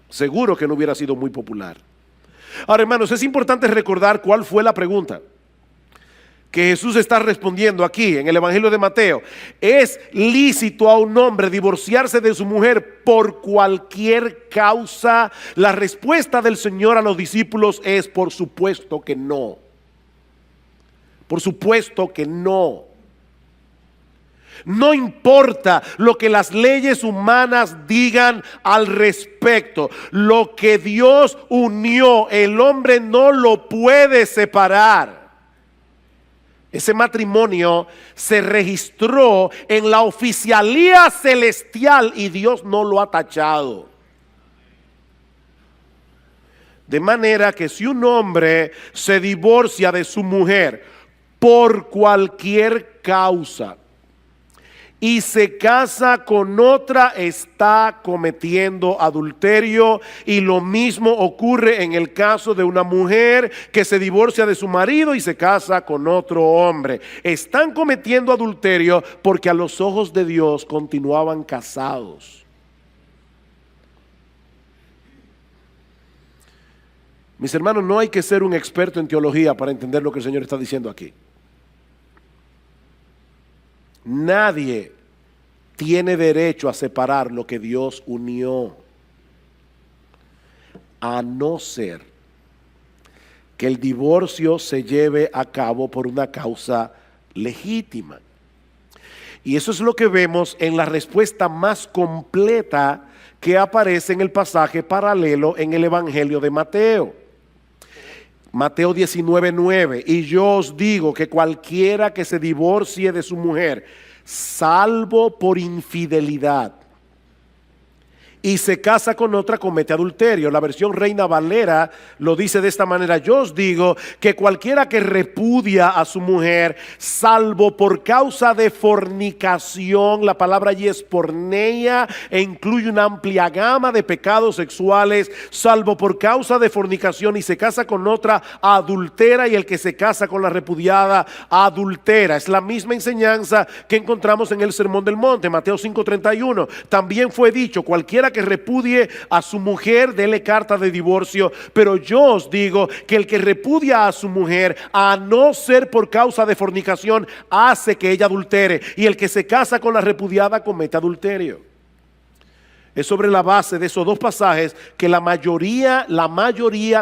Seguro que no hubiera sido muy popular. Ahora, hermanos, es importante recordar cuál fue la pregunta que Jesús está respondiendo aquí en el Evangelio de Mateo. ¿Es lícito a un hombre divorciarse de su mujer por cualquier causa? La respuesta del Señor a los discípulos es por supuesto que no. Por supuesto que no. No importa lo que las leyes humanas digan al respecto. Lo que Dios unió, el hombre no lo puede separar. Ese matrimonio se registró en la oficialía celestial y Dios no lo ha tachado. De manera que si un hombre se divorcia de su mujer por cualquier causa, y se casa con otra, está cometiendo adulterio. Y lo mismo ocurre en el caso de una mujer que se divorcia de su marido y se casa con otro hombre. Están cometiendo adulterio porque a los ojos de Dios continuaban casados. Mis hermanos, no hay que ser un experto en teología para entender lo que el Señor está diciendo aquí. Nadie tiene derecho a separar lo que Dios unió, a no ser que el divorcio se lleve a cabo por una causa legítima. Y eso es lo que vemos en la respuesta más completa que aparece en el pasaje paralelo en el Evangelio de Mateo. Mateo 19:9, y yo os digo que cualquiera que se divorcie de su mujer, salvo por infidelidad, y se casa con otra, comete adulterio. La versión Reina Valera lo dice de esta manera: yo os digo que cualquiera que repudia a su mujer, salvo por causa de fornicación, la palabra allí es porneia e incluye una amplia gama de pecados sexuales, salvo por causa de fornicación y se casa con otra, adultera, y el que se casa con la repudiada, adultera. Es la misma enseñanza que encontramos en el Sermón del Monte, Mateo 5:31. También fue dicho: cualquiera que repudie a su mujer, dele carta de divorcio. Pero yo os digo que el que repudia a su mujer, a no ser por causa de fornicación, hace que ella adultere, y el que se casa con la repudiada comete adulterio. Es sobre la base de esos dos pasajes que la mayoría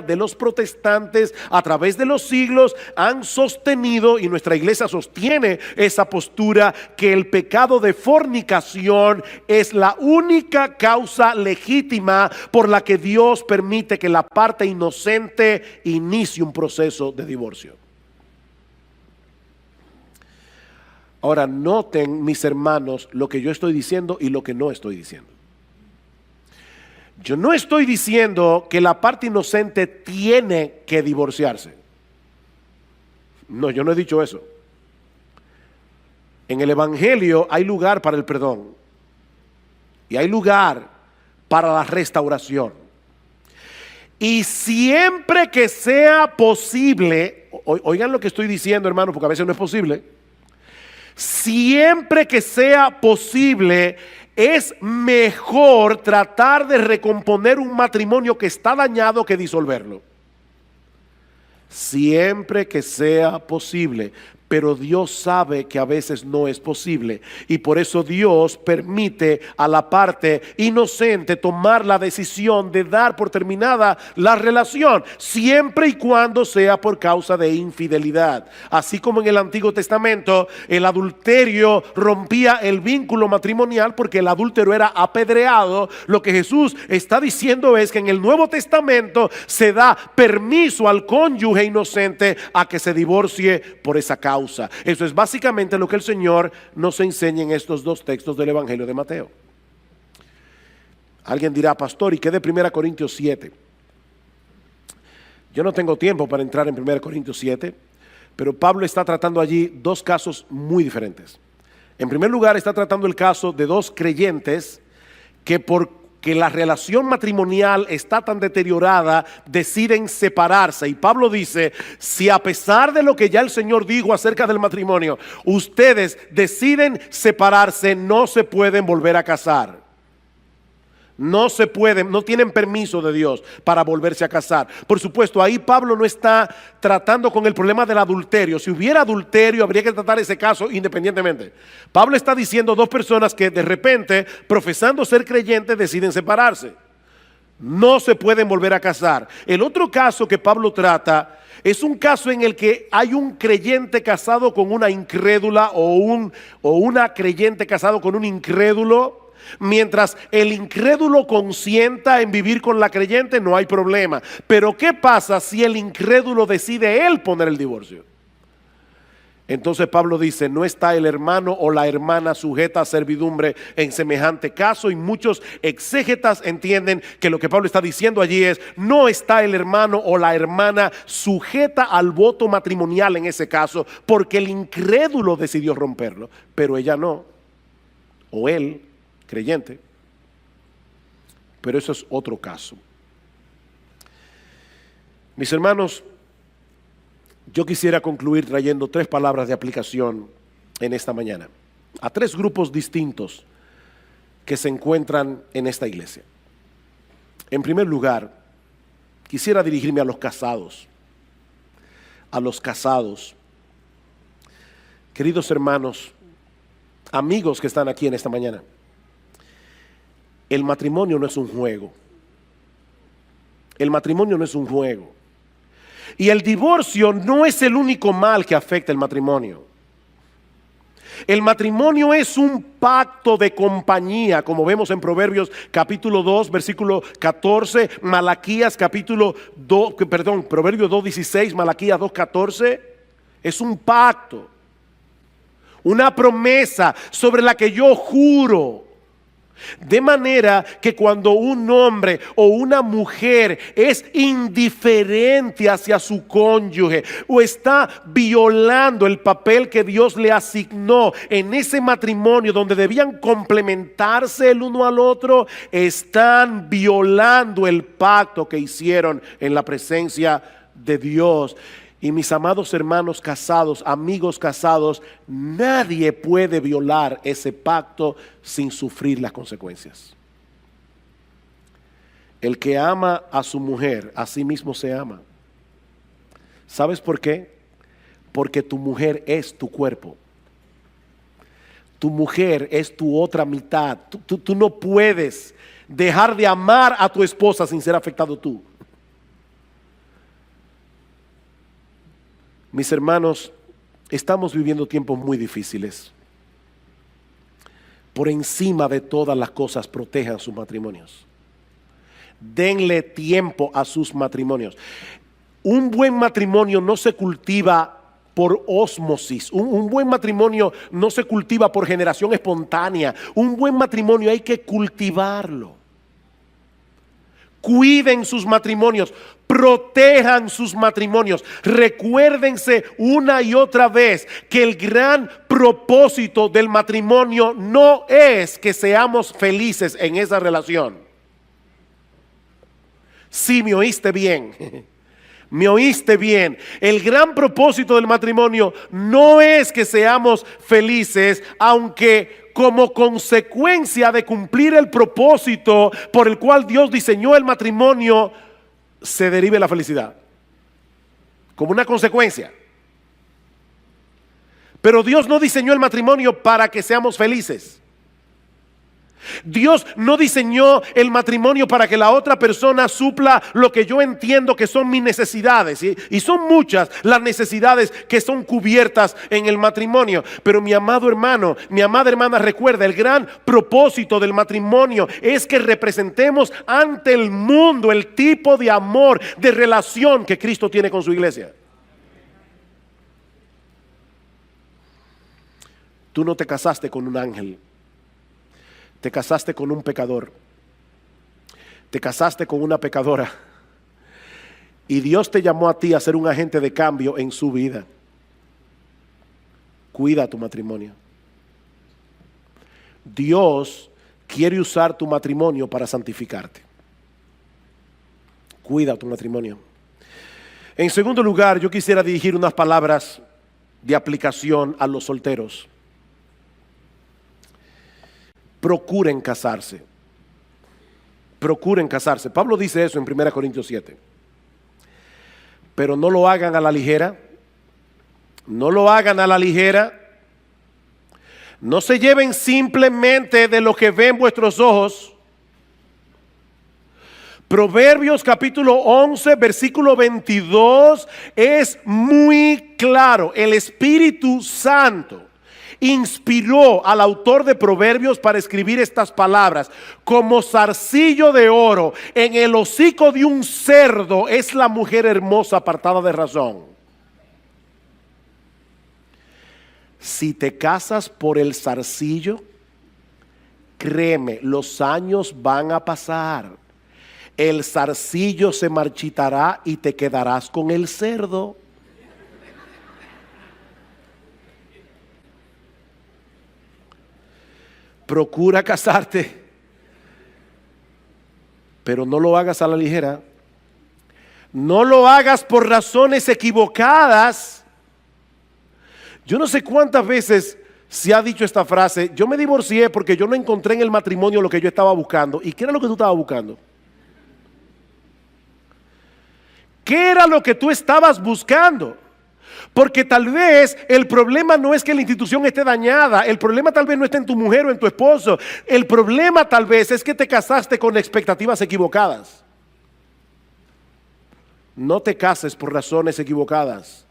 de los protestantes a través de los siglos han sostenido, y nuestra iglesia sostiene esa postura, que el pecado de fornicación es la única causa legítima por la que Dios permite que la parte inocente inicie un proceso de divorcio. Ahora, noten, mis hermanos, lo que yo estoy diciendo y lo que no estoy diciendo. Yo no estoy diciendo que la parte inocente tiene que divorciarse. No, yo no he dicho eso. En el Evangelio hay lugar para el perdón y hay lugar para la restauración. Y siempre que sea posible, oigan lo que estoy diciendo, hermano, porque a veces no es posible. Siempre que sea posible, es mejor tratar de recomponer un matrimonio que está dañado que disolverlo. Siempre que sea posible. Pero Dios sabe que a veces no es posible, y por eso Dios permite a la parte inocente tomar la decisión de dar por terminada la relación, siempre y cuando sea por causa de infidelidad. Así como en el Antiguo Testamento el adulterio rompía el vínculo matrimonial porque el adúltero era apedreado, lo que Jesús está diciendo es que en el Nuevo Testamento se da permiso al cónyuge inocente a que se divorcie por esa causa. Eso es básicamente lo que el Señor nos enseña en estos dos textos del Evangelio de Mateo. Alguien dirá: pastor, ¿y qué de 1 Corintios 7? Yo no tengo tiempo para entrar en 1 Corintios 7, pero Pablo está tratando allí dos casos muy diferentes. En primer lugar, está tratando el caso de dos creyentes que porque la relación matrimonial está tan deteriorada, deciden separarse. Y Pablo dice: si a pesar de lo que ya el Señor dijo acerca del matrimonio, ustedes deciden separarse, no se pueden volver a casar. No se pueden, no tienen permiso de Dios para volverse a casar. Por supuesto, ahí Pablo no está tratando con el problema del adulterio. Si hubiera adulterio, habría que tratar ese caso independientemente. Pablo está diciendo dos personas que de repente, profesando ser creyentes, deciden separarse. No se pueden volver a casar. El otro caso que Pablo trata es un caso en el que hay un creyente casado con una incrédula o una creyente casado con un incrédulo. Mientras el incrédulo consienta en vivir con la creyente, no hay problema. Pero ¿qué pasa si el incrédulo decide él poner el divorcio? Entonces Pablo dice: no está el hermano o la hermana sujeta a servidumbre en semejante caso. Y muchos exégetas entienden que lo que Pablo está diciendo allí es: no está el hermano o la hermana sujeta al voto matrimonial en ese caso, porque el incrédulo decidió romperlo, pero ella no. o él, creyente, pero eso es otro caso. Mis hermanos, yo quisiera concluir trayendo 3 palabras de aplicación en esta mañana, a 3 grupos distintos que se encuentran en esta iglesia. En primer lugar, quisiera dirigirme a los casados. A los casados. Queridos hermanos, amigos que están aquí en esta mañana, el matrimonio no es un juego. El matrimonio no es un juego. Y el divorcio no es el único mal que afecta el matrimonio. El matrimonio es un pacto de compañía, como vemos en Proverbios capítulo 2, versículo 14, Malaquías capítulo 2, Proverbios 2:16, Malaquías 2:14. Es un pacto, una promesa sobre la que yo juro. De manera que cuando un hombre o una mujer es indiferente hacia su cónyuge o está violando el papel que Dios le asignó en ese matrimonio donde debían complementarse el uno al otro, están violando el pacto que hicieron en la presencia de Dios. Y mis amados hermanos casados, amigos casados, nadie puede violar ese pacto sin sufrir las consecuencias. El que ama a su mujer, a sí mismo se ama. ¿Sabes por qué? Porque tu mujer es tu cuerpo. Tu mujer es tu otra mitad. Tú no puedes dejar de amar a tu esposa sin ser afectado tú. Mis hermanos, estamos viviendo tiempos muy difíciles. Por encima de todas las cosas, protejan sus matrimonios. Denle tiempo a sus matrimonios. Un buen matrimonio no se cultiva por ósmosis. Un buen matrimonio no se cultiva por generación espontánea. Un buen matrimonio hay que cultivarlo. Cuiden sus matrimonios, protejan sus matrimonios. Recuérdense una y otra vez que el gran propósito del matrimonio no es que seamos felices en esa relación. Sí, me oíste bien. Me oíste bien. El gran propósito del matrimonio no es que seamos felices, aunque como consecuencia de cumplir el propósito por el cual Dios diseñó el matrimonio, se derive la felicidad. Como una consecuencia. Pero Dios no diseñó el matrimonio para que seamos felices. Dios no diseñó el matrimonio para que la otra persona supla lo que yo entiendo que son mis necesidades, y son muchas las necesidades que son cubiertas en el matrimonio. Pero mi amado hermano, mi amada hermana, recuerda, el gran propósito del matrimonio es que representemos ante el mundo el tipo de amor, de relación que Cristo tiene con su iglesia. Tú no te casaste con un ángel. Te casaste con un pecador. Te casaste con una pecadora. Y Dios te llamó a ti a ser un agente de cambio en su vida. Cuida tu matrimonio. Dios quiere usar tu matrimonio para santificarte. Cuida tu matrimonio. En segundo lugar, yo quisiera dirigir unas palabras de aplicación a los solteros. Procuren casarse. Procuren casarse. Pablo dice eso en 1 Corintios 7. Pero no lo hagan a la ligera. No lo hagan a la ligera. No se lleven simplemente de lo que ven vuestros ojos. Proverbios capítulo 11, versículo 22 es muy claro. El Espíritu Santo inspiró al autor de Proverbios para escribir estas palabras: como zarcillo de oro en el hocico de un cerdo es la mujer hermosa apartada de razón. Si te casas por el zarcillo, créeme, los años van a pasar. El zarcillo se marchitará y te quedarás con el cerdo. procura casarte, pero no lo hagas a la ligera. No lo hagas por razones equivocadas. Yo no sé cuántas veces se ha dicho esta frase: yo me divorcié porque yo no encontré en el matrimonio lo que yo estaba buscando. ¿Y qué era lo que tú estabas buscando? ¿Qué era lo que tú estabas buscando? Porque tal vez el problema no es que la institución esté dañada, el problema tal vez no está en tu mujer o en tu esposo, el problema tal vez es que te casaste con expectativas equivocadas. No te cases por razones equivocadas.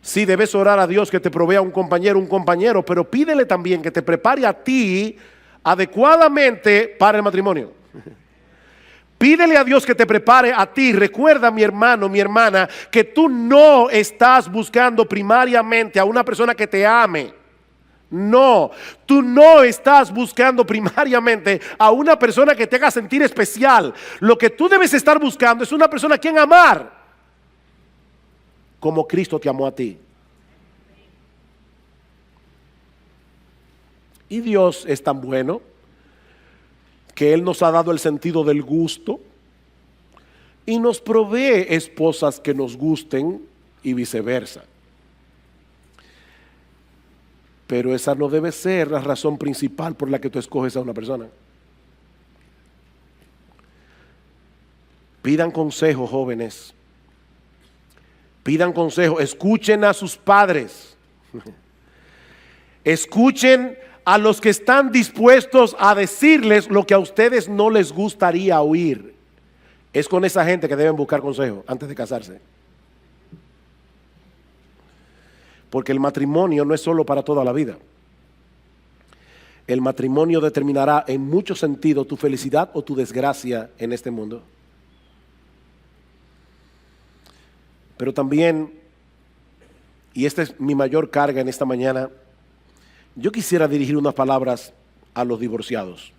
Sí, debes orar a Dios que te provea un compañero, pero pídele también que te prepare a ti adecuadamente para el matrimonio. Pídele a Dios que te prepare a ti. Recuerda, mi hermano, mi hermana, que tú no estás buscando primariamente a una persona que te ame. No, tú no estás buscando primariamente a una persona que te haga sentir especial. Lo que tú debes estar buscando es una persona a quien amar, como Cristo te amó a ti. Y Dios es tan bueno que Él nos ha dado el sentido del gusto y nos provee esposas que nos gusten y viceversa. Pero esa no debe ser la razón principal por la que tú escoges a una persona. Pidan consejo, jóvenes. Pidan consejo. Escuchen a sus padres. Escuchen a los que están dispuestos a decirles lo que a ustedes no les gustaría oír. Es con esa gente que deben buscar consejo antes de casarse. Porque el matrimonio no es solo para toda la vida. El matrimonio determinará en muchos sentidos tu felicidad o tu desgracia en este mundo. Pero también, y esta es mi mayor carga en esta mañana, yo quisiera dirigir unas palabras a los divorciados.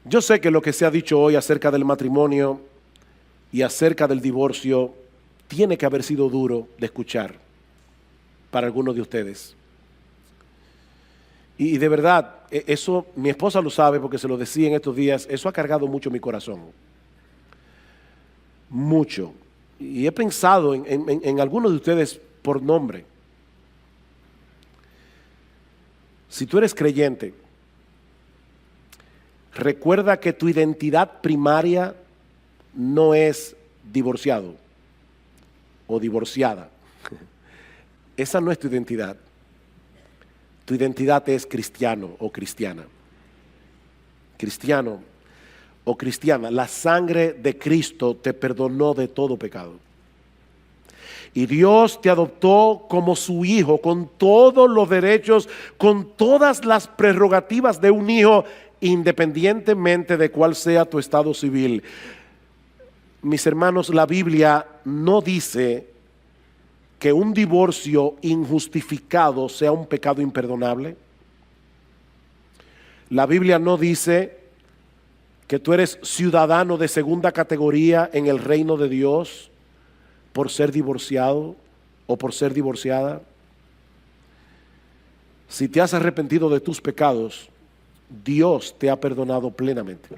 Yo sé que lo que se ha dicho hoy acerca del matrimonio y acerca del divorcio tiene que haber sido duro de escuchar para algunos de ustedes. Y de verdad, eso mi esposa lo sabe porque se lo decía en estos días, eso ha cargado mucho mi corazón. Mucho. Y he pensado en algunos de ustedes por nombre. Si tú eres creyente, recuerda que tu identidad primaria no es divorciado o divorciada. Esa no es tu identidad. Tu identidad es cristiano o cristiana. Cristiano o cristiana. La sangre de Cristo te perdonó de todo pecado. Y Dios te adoptó como su hijo, con todos los derechos, con todas las prerrogativas de un hijo, independientemente de cuál sea tu estado civil. Mis hermanos, la Biblia no dice que un divorcio injustificado sea un pecado imperdonable. La Biblia no dice que tú eres ciudadano de segunda categoría en el reino de Dios por ser divorciado o por ser divorciada. Si te has arrepentido de tus pecados, Dios te ha perdonado plenamente.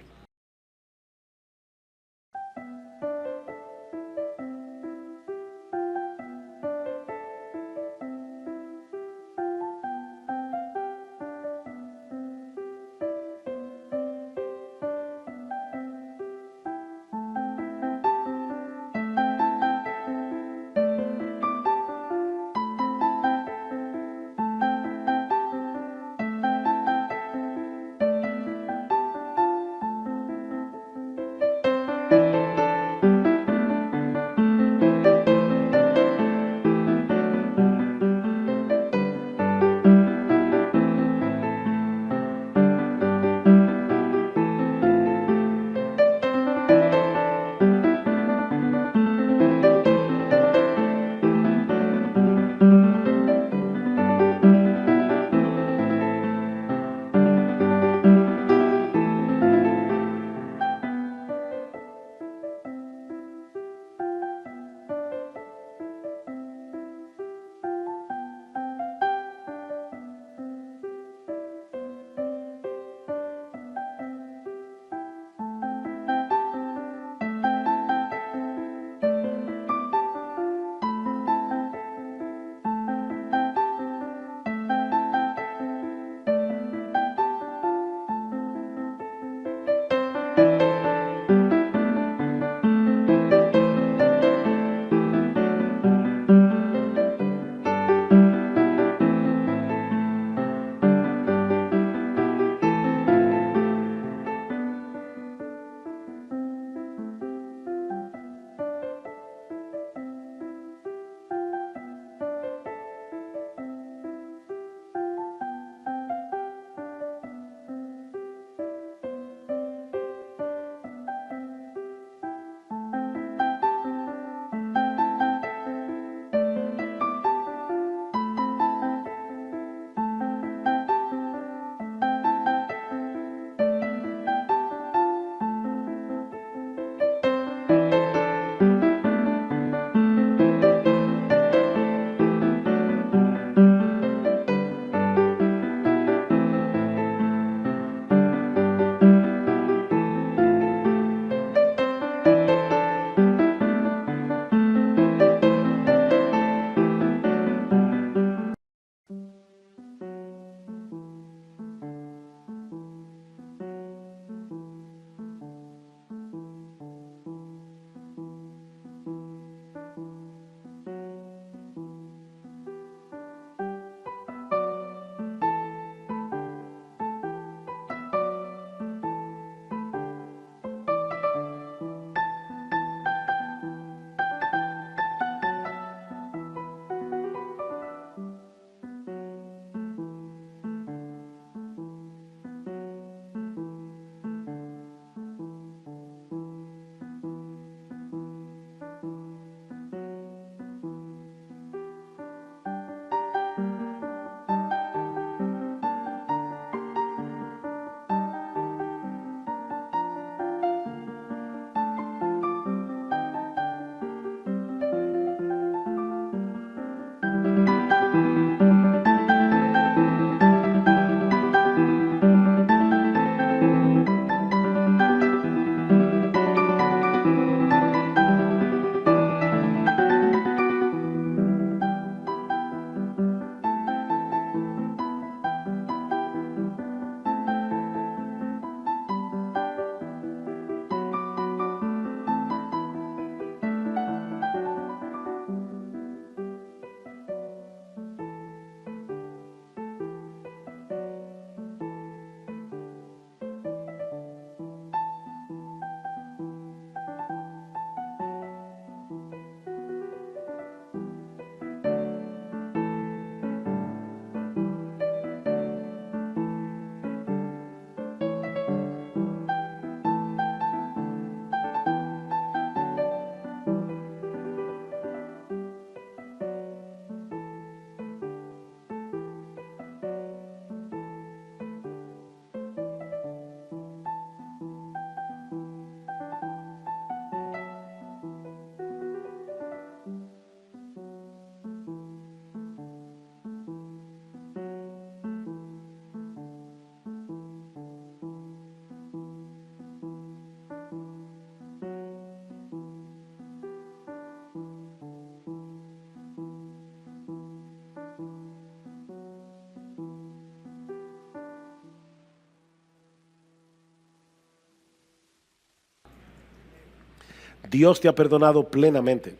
Dios te ha perdonado plenamente.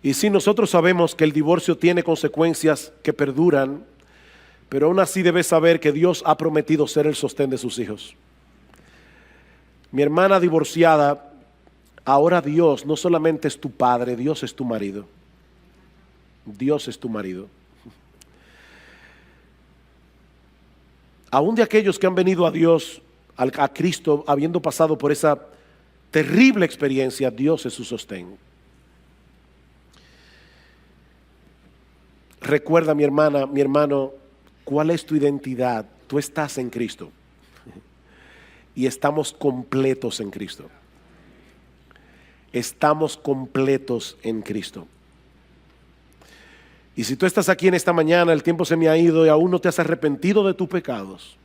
Y sí, nosotros sabemos que el divorcio tiene consecuencias que perduran, pero aún así debes saber que Dios ha prometido ser el sostén de sus hijos. Mi hermana divorciada, ahora Dios no solamente es tu padre, Dios es tu marido. Dios es tu marido. Aún de aquellos que han venido a Dios, a Cristo, habiendo pasado por esa terrible experiencia, Dios es su sostén. Recuerda, mi hermana, mi hermano, ¿cuál es tu identidad? Tú estás en Cristo. Y estamos completos en Cristo. Estamos completos en Cristo. Y si tú estás aquí en esta mañana, el tiempo se me ha ido y aún no te has arrepentido de tus pecados,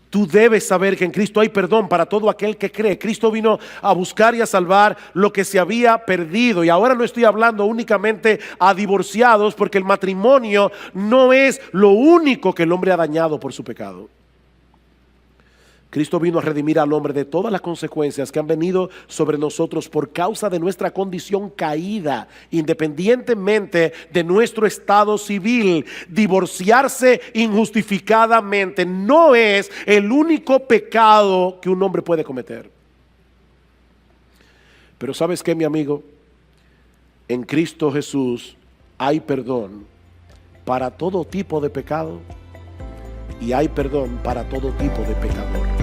tú debes saber que en Cristo hay perdón para todo aquel que cree. Cristo vino a buscar y a salvar lo que se había perdido. Y ahora no estoy hablando únicamente a divorciados, porque el matrimonio no es lo único que el hombre ha dañado por su pecado. Cristo vino a redimir al hombre de todas las consecuencias que han venido sobre nosotros por causa de nuestra condición caída, independientemente de nuestro estado civil. Divorciarse injustificadamente no es el único pecado que un hombre puede cometer. Pero ¿sabes qué, mi amigo? En Cristo Jesús hay perdón para todo tipo de pecado y hay perdón para todo tipo de pecador.